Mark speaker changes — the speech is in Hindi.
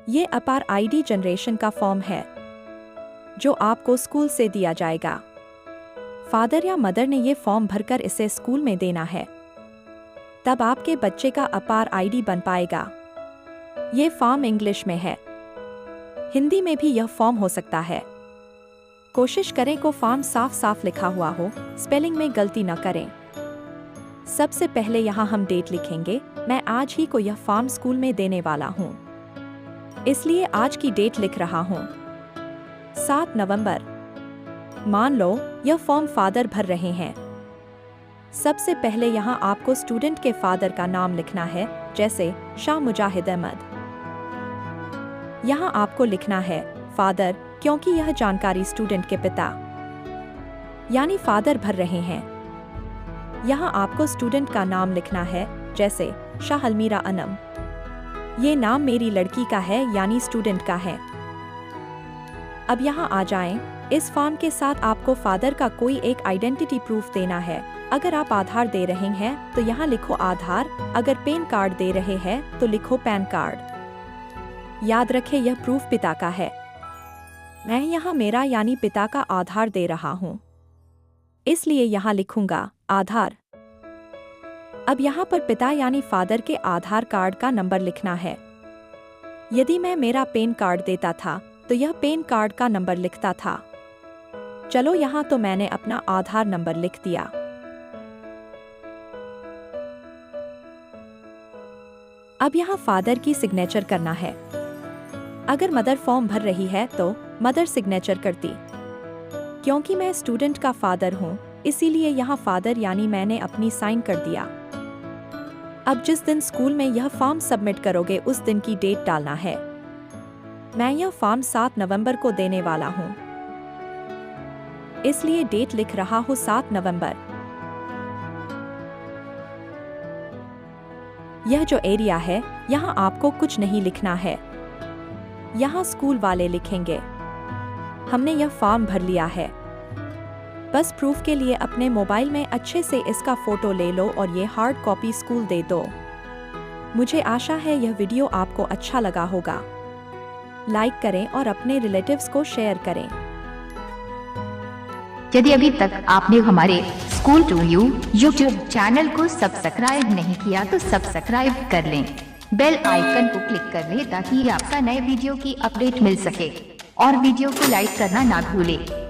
Speaker 1: ये अपार आईडी जनरेशन का फॉर्म है जो आपको स्कूल से दिया जाएगा। फादर या मदर ने ये फॉर्म भरकर इसे स्कूल में देना है, तब आपके बच्चे का अपार आईडी बन पाएगा। ये फॉर्म इंग्लिश में है, हिंदी में भी यह फॉर्म हो सकता है। कोशिश करें को फॉर्म साफ साफ लिखा हुआ हो, स्पेलिंग में गलती न करें। सबसे पहले यहाँ हम डेट लिखेंगे। मैं आज ही को यह फॉर्म स्कूल में देने वाला हूँ, इसलिए आज की डेट लिख रहा हूँ, 7 नवंबर। मान लो यह फॉर्म फादर भर रहे हैं। सबसे पहले यहाँ आपको स्टूडेंट के फादर का नाम लिखना है, जैसे शाह मुजाहिद अहमद। यहाँ आपको लिखना है फादर, क्योंकि यह जानकारी स्टूडेंट के पिता यानी फादर भर रहे हैं। यहाँ आपको स्टूडेंट का नाम लिखना है, जैसे शाह अलमीरा अनम। ये नाम मेरी लड़की का है यानी स्टूडेंट का है। अब यहाँ आ जाएं। इस फॉर्म के साथ आपको फादर का कोई एक आइडेंटिटी प्रूफ देना है। अगर आप आधार दे रहे हैं तो यहाँ लिखो आधार, अगर पैन कार्ड दे रहे हैं तो लिखो पैन कार्ड। याद रखें यह प्रूफ पिता का है। मैं यहाँ मेरा यानी पिता का आधार दे रहा हूँ, इसलिए यहाँ लिखूंगा आधार। अब यहाँ पर पिता यानी फादर के आधार कार्ड का नंबर लिखना है। यदि मैं मेरा पैन कार्ड देता था तो यह पैन कार्ड का नंबर लिखता था। चलो यहाँ तो मैंने अपना आधार नंबर लिख दिया। अब यहाँ फादर की सिग्नेचर करना है। अगर मदर फॉर्म भर रही है तो मदर सिग्नेचर करती। क्योंकि मैं स्टूडेंट का फादर हूँ, इसीलिए यहाँ फादर यानी मैंने अपनी साइन कर दिया। अब जिस दिन स्कूल में यह फॉर्म सबमिट करोगे उस दिन की डेट डालना है। मैं यह फॉर्म 7 नवंबर को देने वाला हूँ, इसलिए डेट लिख रहा हूँ 7 नवंबर। यह जो एरिया है यहाँ आपको कुछ नहीं लिखना है, यहाँ स्कूल वाले लिखेंगे। हमने यह फॉर्म भर लिया है। बस प्रूफ के लिए अपने मोबाइल में अच्छे से इसका फोटो ले लो और ये हार्ड कॉपी स्कूल दे दो। मुझे आशा है यह वीडियो आपको अच्छा लगा होगा। लाइक करें और अपने रिलेटिव्स को शेयर करें।
Speaker 2: यदि अभी तक आपने हमारे school to you YouTube channel को सब्सक्राइब नहीं किया तो सब्सक्राइब कर लें। बेल आइकन को क्लिक कर लें ताकि आपका नए वीडियो की अपडेट मिल सके और वीडियो को लाइक करना ना भूलें।